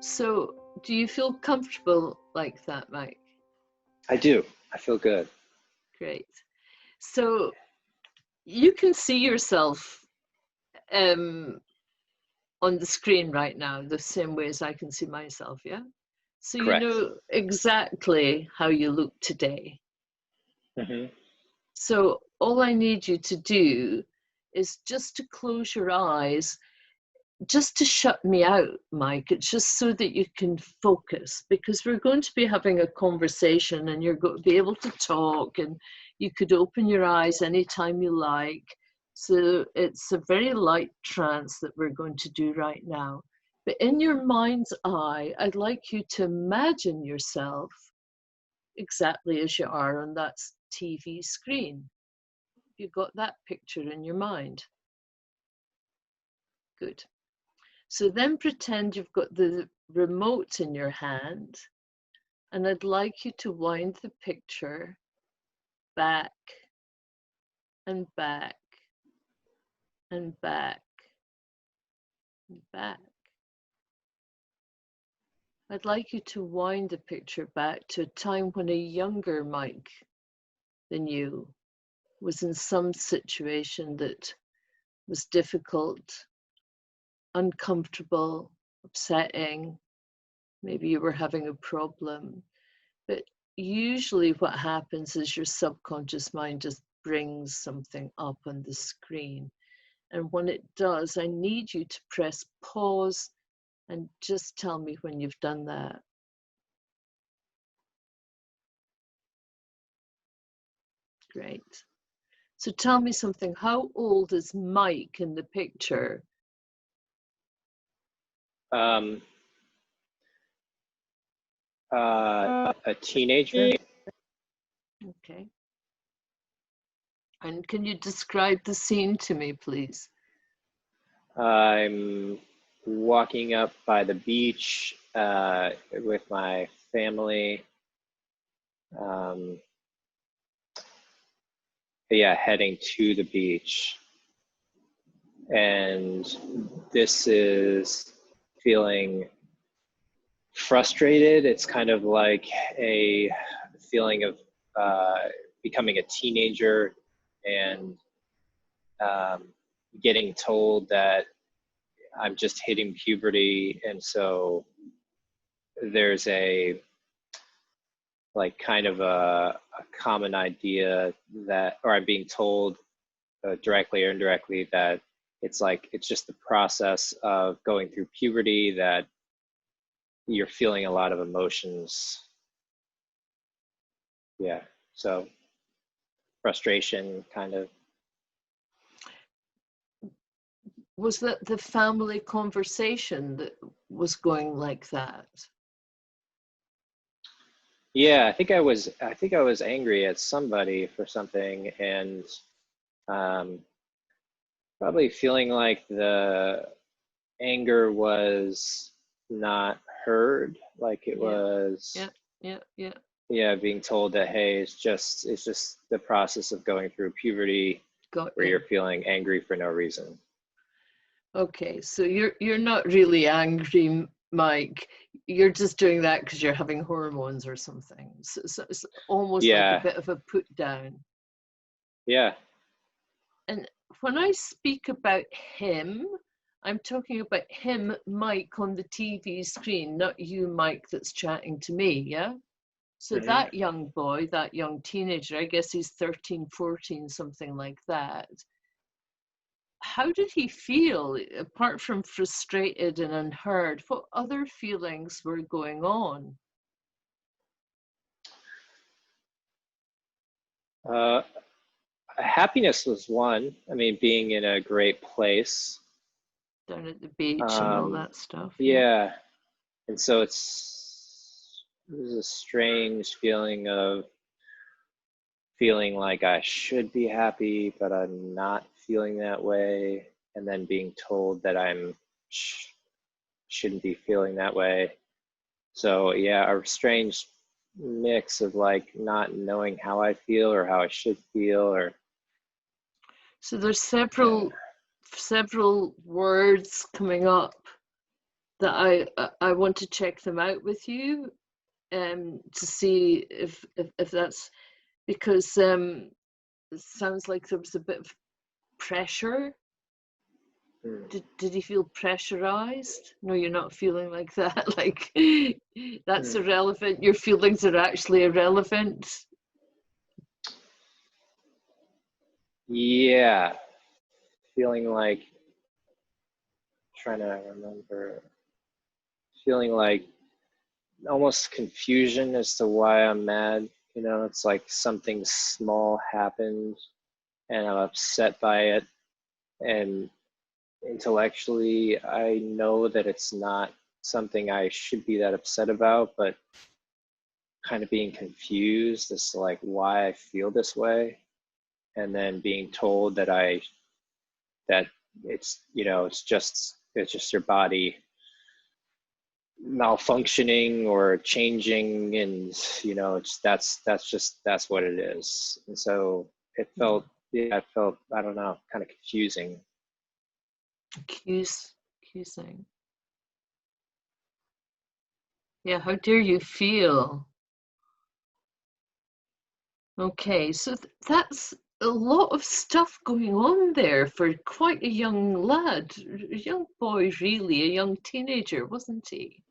So do you feel comfortable like that, Mike? I do. I feel good. Great. So you can see yourself on the screen right now, the same way as I can see myself, yeah? So you Correct. know exactly how you look today. Mm-hmm. So all I need you to do is just to close your eyes, just to shut me out, Mike. It's just so that you can focus, because we're going to be having a conversation and you're going to be able to talk, and you could open your eyes anytime you like. So it's a very light trance that we're going to do right now. But in your mind's eye, I'd like you to imagine yourself exactly as you are on that TV screen. You got that picture in your mind? Good. So then pretend you've got the remote in your hand, and I'd like you to wind the picture back and back and back and back. I'd like you to wind the picture back to a time when a younger Mike than you was in some situation that was difficult, uncomfortable, upsetting. Maybe you were having a problem. But usually what happens is your subconscious mind just brings something up on the screen. And when it does, I need you to press pause and just tell me when you've done that. Great. So tell me something. How old is Mike in the picture? A teenager. Okay. And can you describe the scene to me, please? I'm walking up by the beach with my family. Heading to the beach. And this is feeling frustrated. It's kind of like a feeling of becoming a teenager and getting told that I'm just hitting puberty. And so there's a like kind of a common idea that, or I'm being told directly or indirectly that it's just the process of going through puberty, that you're feeling a lot of emotions. Yeah, so frustration kind of. Was that the family conversation that was going like that? Yeah, I think I was angry at somebody for something, and probably feeling like the anger was not heard, like it was being told that, hey, it's just the process of going through puberty, where you're feeling angry for no reason. Okay, so you're not really angry, Mike. You're just doing that because you're having hormones or something. So it's almost like a bit of a put down. Yeah. And when I speak about him, I'm talking about him, Mike, on the TV screen, not you, Mike, that's chatting to me, yeah? So that young boy, that young teenager, I guess he's 13, 14, something like that. How did he feel, apart from frustrated and unheard? What other feelings were going on? Happiness was one. I mean, being in a great place. Down at the beach and all that stuff. Yeah. And so it was a strange feeling of feeling like I should be happy, but I'm not feeling that way. And then being told that I'm shouldn't be feeling that way. So yeah, a strange mix of like not knowing how I feel or how I should feel, or. So there's several words coming up that I want to check them out with you, to see if that's because it sounds like there was a bit of pressure. Did you feel pressurized? No, you're not feeling like that. Like that's irrelevant. Your feelings are actually irrelevant. Yeah, feeling like, trying to remember, feeling like almost confusion as to why I'm mad. You know, it's like something small happened and I'm upset by it. And intellectually, I know that it's not something I should be that upset about, but kind of being confused as to like why I feel this way. And then being told that that it's, you know, it's just your body malfunctioning or changing, and you know, it's that's what it is. And so it felt, yeah, it felt, I don't know, kind of confusing. Accusing. Yeah, how dare you feel? Okay, so that's a lot of stuff going on there for quite a young lad, a young boy, really, a young teenager, wasn't he?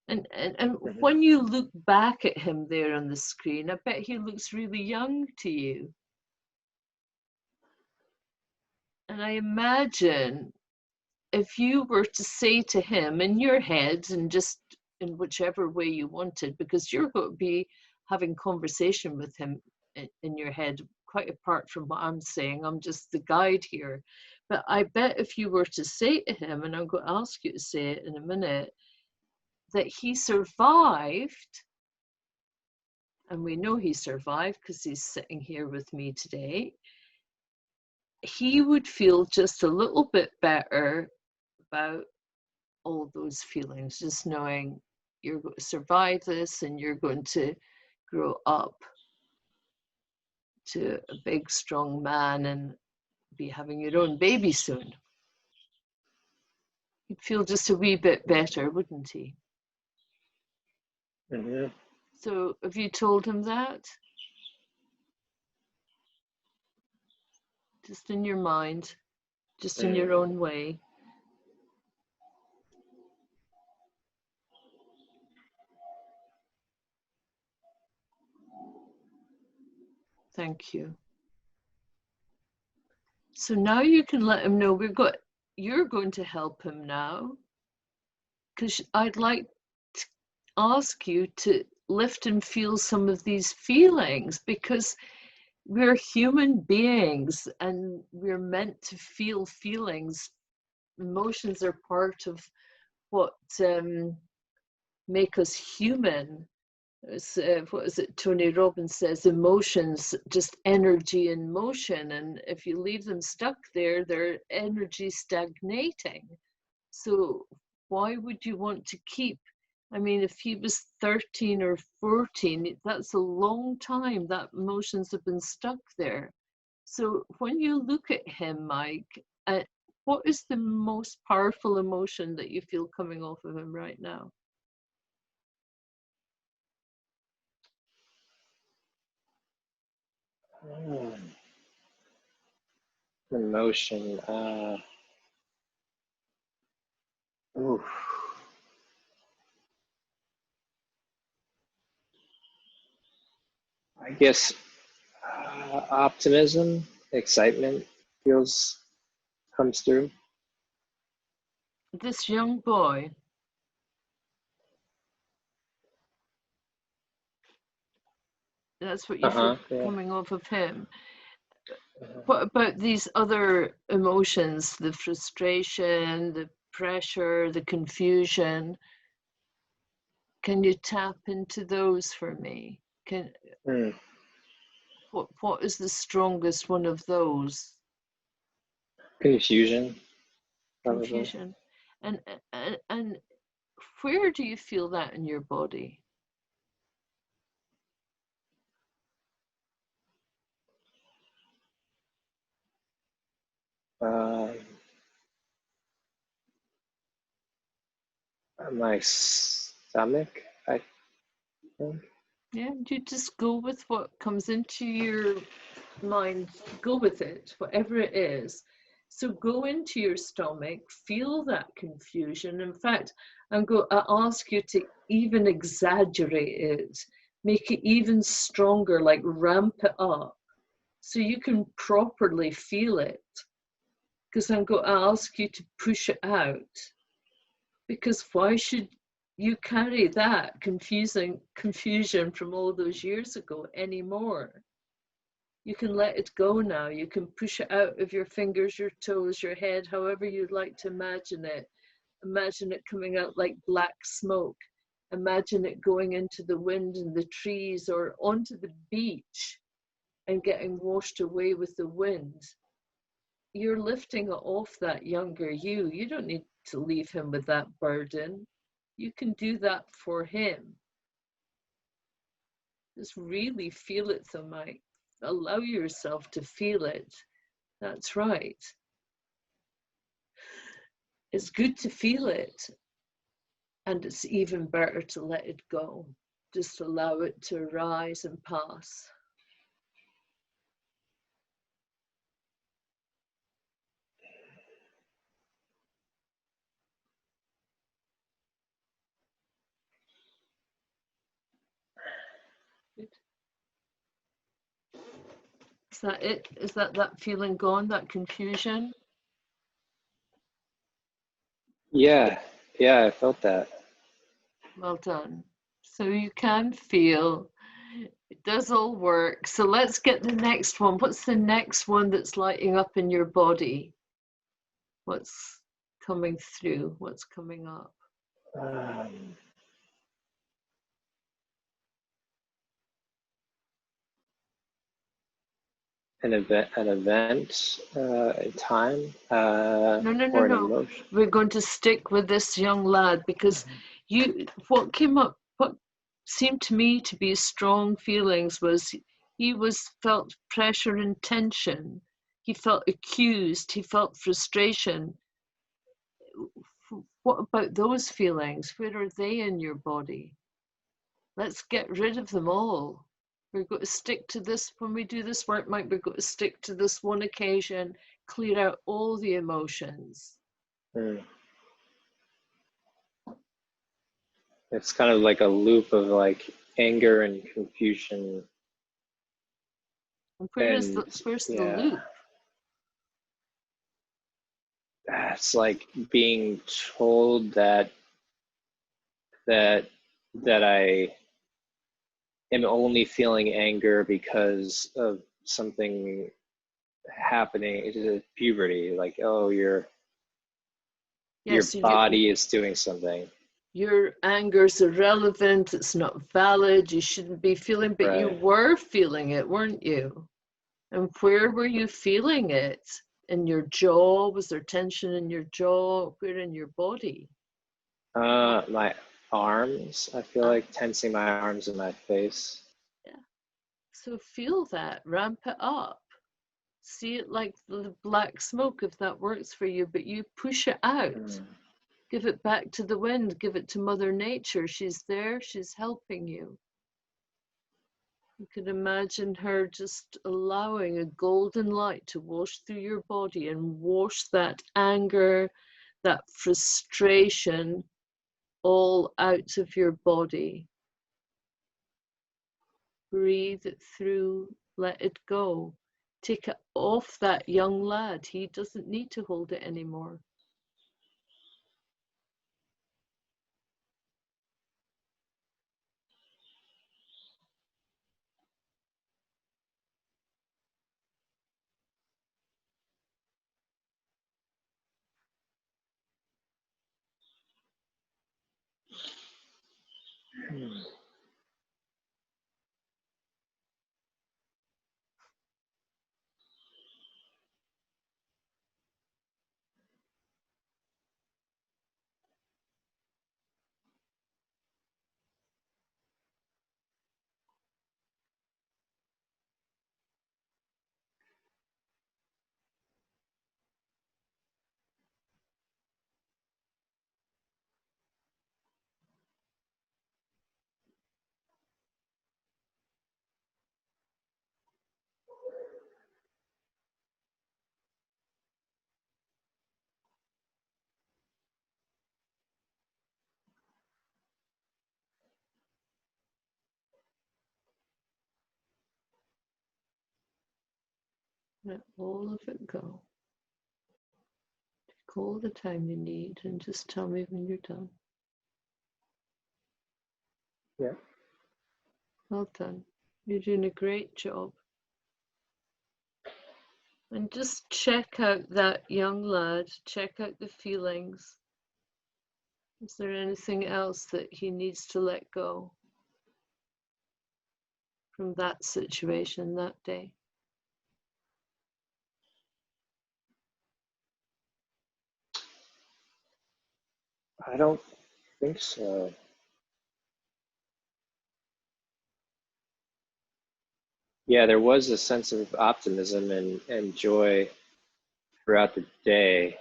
And when you look back at him there on the screen, I bet he looks really young to you. And I imagine if you were to say to him in your head, and just in whichever way you wanted, because you're going to be having conversation with him in your head, quite apart from what I'm saying, I'm just the guide here. But I bet if you were to say to him, and I'm going to ask you to say it in a minute, that he survived, and we know he survived because he's sitting here with me today, he would feel just a little bit better about all those feelings, just knowing you're going to survive this and you're going to grow up to a big, strong man and be having your own baby soon. He'd feel just a wee bit better, wouldn't he? So have you told him that? Just in your mind, just in your own way. Thank you. So now you can let him know you're going to help him now, because I'd like to ask you to lift and feel some of these feelings, because we're human beings and we're meant to feel feelings. Emotions are part of what make us human. What is it Tony Robbins says, emotions just energy in motion, and if you leave them stuck there, they're energy stagnating. So why would you want to keep, I mean, if he was 13 or 14, that's a long time that emotions have been stuck there. So when you look at him, Mike, what is the most powerful emotion that you feel coming off of him right now? Emotion. Oof. I guess optimism, excitement comes through. This young boy, that's what you feel coming off of him. What about these other emotions, the frustration, the pressure, the confusion? Can you tap into those for me? What is the strongest one of those? Confusion. Probably. Confusion. And where do you feel that in your body? my stomach, I think. Yeah, you just go with what comes into your mind, go with it, whatever it is. So go into your stomach, feel that confusion. In fact, I ask you to even exaggerate it, make it even stronger, like ramp it up, so you can properly feel it. Because I'm going to ask you to push it out. Because why should you carry that confusion from all those years ago anymore? You can let it go now. You can push it out of your fingers, your toes, your head, however you'd like to imagine it. Imagine it coming out like black smoke. Imagine it going into the wind and the trees or onto the beach and getting washed away with the wind. You're lifting it off that younger you. You don't need to leave him with that burden. You can do that for him. Just really feel it, though, Mike. Allow yourself to feel it. That's right. It's good to feel it, and it's even better to let it go. Just allow it to arise and pass. Good. Is that it? Is that feeling gone, that confusion? Yeah, yeah, I felt that. Well done. So you can feel. It does all work. So let's get the next one. What's the next one that's lighting up in your body? What's coming through? What's coming up? Um, an event, a time, No, or an no. emotion. We're going to stick with this young lad because what came up, what seemed to me to be strong feelings was he felt pressure and tension. He felt accused. He felt frustration. What about those feelings? Where are they in your body? Let's get rid of them all. We're going to stick to this when we do this work, Mike. We're going to stick to this one occasion, clear out all the emotions. Mm. It's kind of like a loop of like anger and confusion. And where's And the yeah, loop? it's like being told that that I am only feeling anger because of something happening. It's puberty, like, oh, your Yes, body is doing something. your anger's irrelevant. It's not valid. You shouldn't be feeling, but you Right. were feeling it, weren't you? And where were you feeling it? In your jaw? Was there tension in your jaw? Where in your body? My arms, I feel Ah, like tensing my arms and my face. yeah. So feel that, ramp it up. See it like the black smoke if that works for you, but you push it out. Mm. Give it back to the wind, give it to Mother Nature. She's there, she's helping you. You can imagine her just allowing a golden light to wash through your body and wash that anger, that frustration all out of your body. Breathe it through, let it go. Take it off that young lad. He doesn't need to hold it anymore. Let all of it go. Take all the time you need and just tell me when you're done. Yeah. Well done. You're doing a great job. And just check out that young lad, check out the feelings. Is there anything else that he needs to let go from that situation that day? I don't think so. Yeah, there was a sense of optimism and joy throughout the day.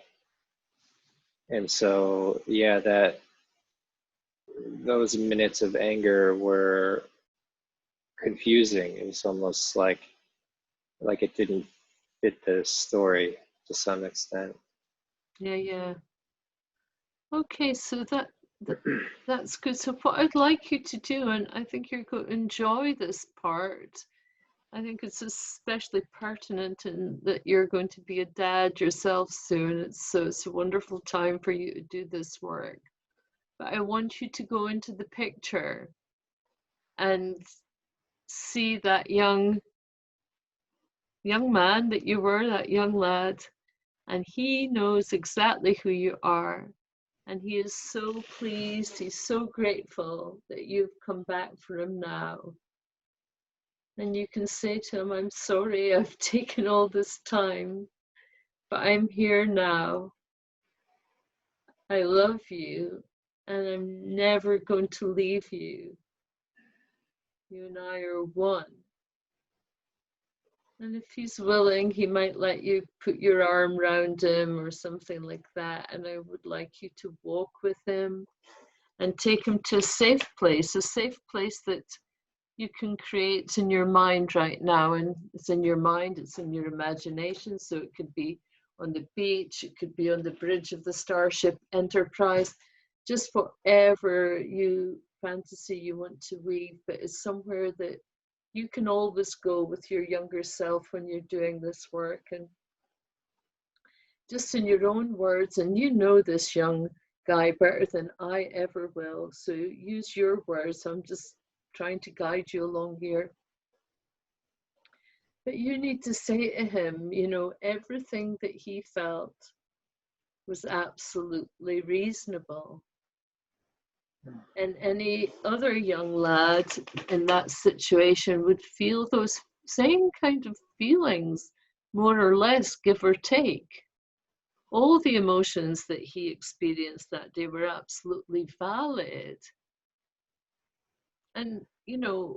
And so, yeah, that those minutes of anger were confusing. It was almost like it didn't fit the story to some extent. Yeah. Okay, so that's good. So what I'd like you to do, and I think you're going to enjoy this part, I think it's especially pertinent in that you're going to be a dad yourself soon. It's a wonderful time for you to do this work. But I want you to go into the picture and see that young man that you were, that young lad, and he knows exactly who you are. And he is so pleased, he's so grateful that you've come back for him now. And you can say to him, I'm sorry I've taken all this time, but I'm here now. I love you, and I'm never going to leave you. You and I are one. And if he's willing, he might let you put your arm around him or something like that. And I would like you to walk with him and take him to a safe place that you can create in your mind right now. And it's in your mind, it's in your imagination. So it could be on the beach, it could be on the bridge of the Starship Enterprise, just whatever fantasy you want to weave, but it's somewhere that you can always go with your younger self when you're doing this work, and just in your own words, and you know this young guy better than I ever will, so use your words. I'm just trying to guide you along here. But you need to say to him, everything that he felt was absolutely reasonable. And any other young lad in that situation would feel those same kind of feelings, more or less, give or take. All the emotions that he experienced that day were absolutely valid. And,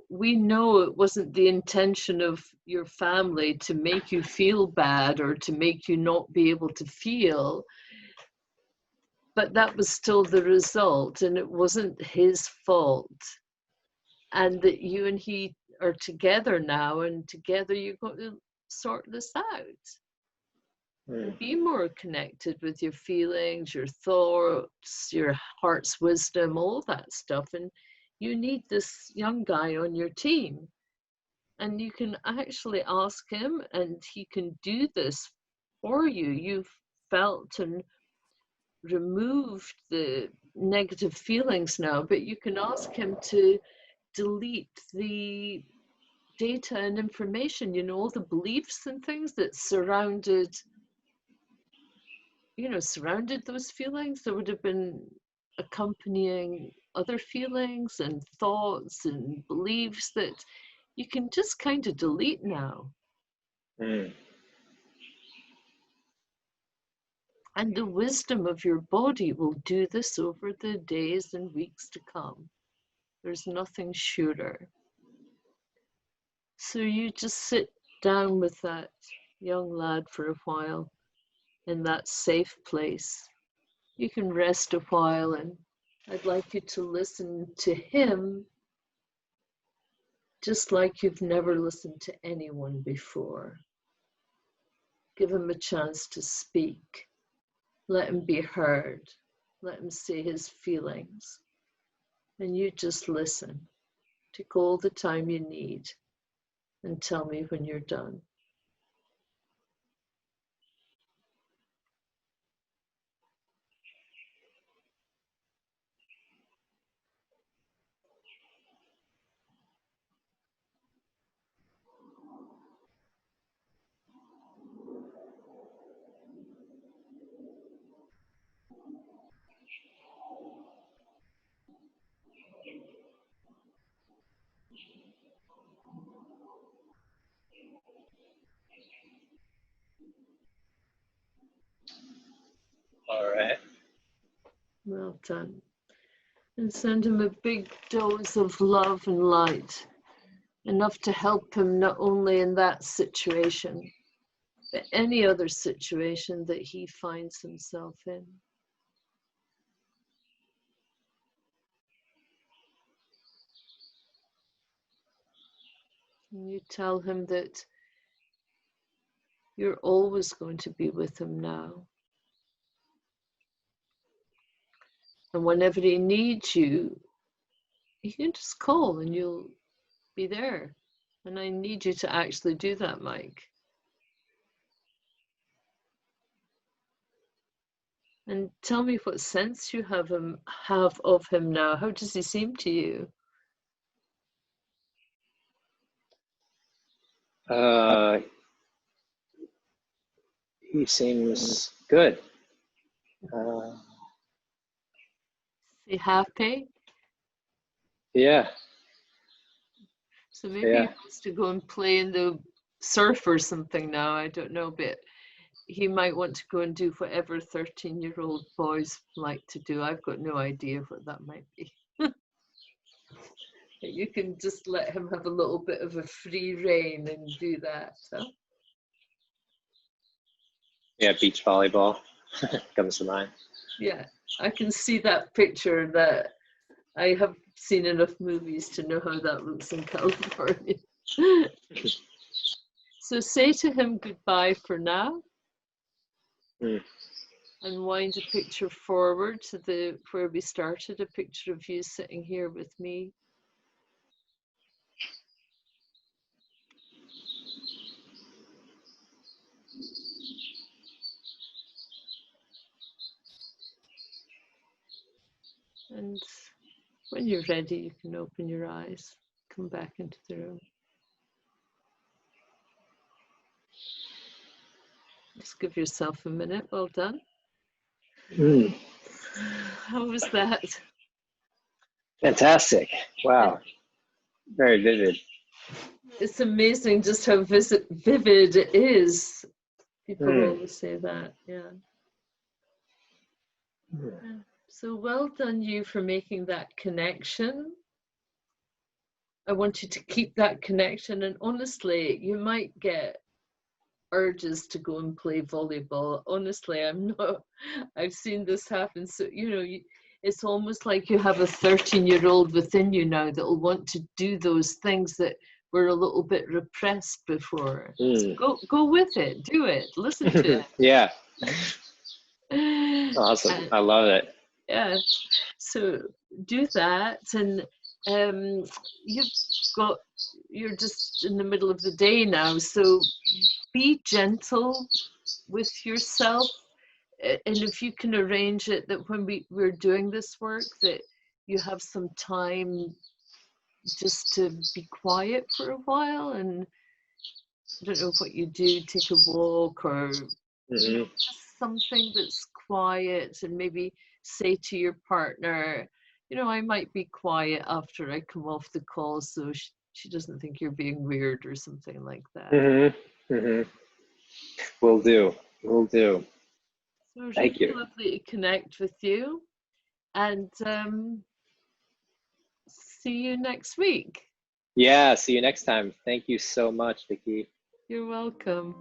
we know it wasn't the intention of your family to make you feel bad or to make you not be able to feel. But that was still the result, and it wasn't his fault. And that you and he are together now, and together you're going to sort this out. And be more connected with your feelings, your thoughts, your heart's wisdom, all that stuff. And you need this young guy on your team. And you can actually ask him, and he can do this for you. You've felt and removed the negative feelings now, but you can ask him to delete the data and information, all the beliefs and things that surrounded those feelings that would have been accompanying other feelings and thoughts and beliefs that you can just kind of delete now. And the wisdom of your body will do this over the days and weeks to come. There's nothing surer. So you just sit down with that young lad for a while in that safe place. You can rest a while, and I'd like you to listen to him just like you've never listened to anyone before. Give him a chance to speak. Let him be heard. Let him say his feelings. And you just listen. Take all the time you need and tell me when you're done. All right. Well done. And send him a big dose of love and light, enough to help him not only in that situation, but any other situation that he finds himself in. And you tell him that you're always going to be with him now. And whenever he needs you, you can just call and you'll be there. And I need you to actually do that, Mike. And tell me what sense you have of him now. How does he seem to you? He seems good. Is he happy? Yeah. So maybe he wants to go and play in the surf or something now. I don't know, but he might want to go and do whatever 13-year-old boys like to do. I've got no idea what that might be. You can just let him have a little bit of a free rein and do that. Huh? Yeah, beach volleyball comes to mind. Yeah, I can see that picture. That I have seen enough movies to know how that looks in California. So say to him goodbye for now. And wind a picture forward to where we started, a picture of you sitting here with me. And when you're ready, you can open your eyes, come back into the room. Just give yourself a minute. Well done. How was that? Fantastic. Wow. Very vivid. It's amazing just how vivid it is. People always say that, yeah. So well done you for making that connection. I want you to keep that connection, and honestly, you might get urges to go and play volleyball. Honestly, I've seen this happen. So, it's almost like you have a 13-year-old within you now that will want to do those things that were a little bit repressed before. So go with it, do it, listen to it. Yeah. Awesome. I love it. Yeah. So do that, and you're just in the middle of the day now, so be gentle with yourself. And if you can arrange it that when we're doing this work, that you have some time just to be quiet for a while, and I don't know what you do, take a walk or just something that's quiet, and maybe say to your partner, I might be quiet after I come off the call so she doesn't think you're being weird or something like that. Will do. So Thank you. Lovely to connect with you, and see you next week. Yeah, see you next time. Thank you so much, Vicki. You're welcome.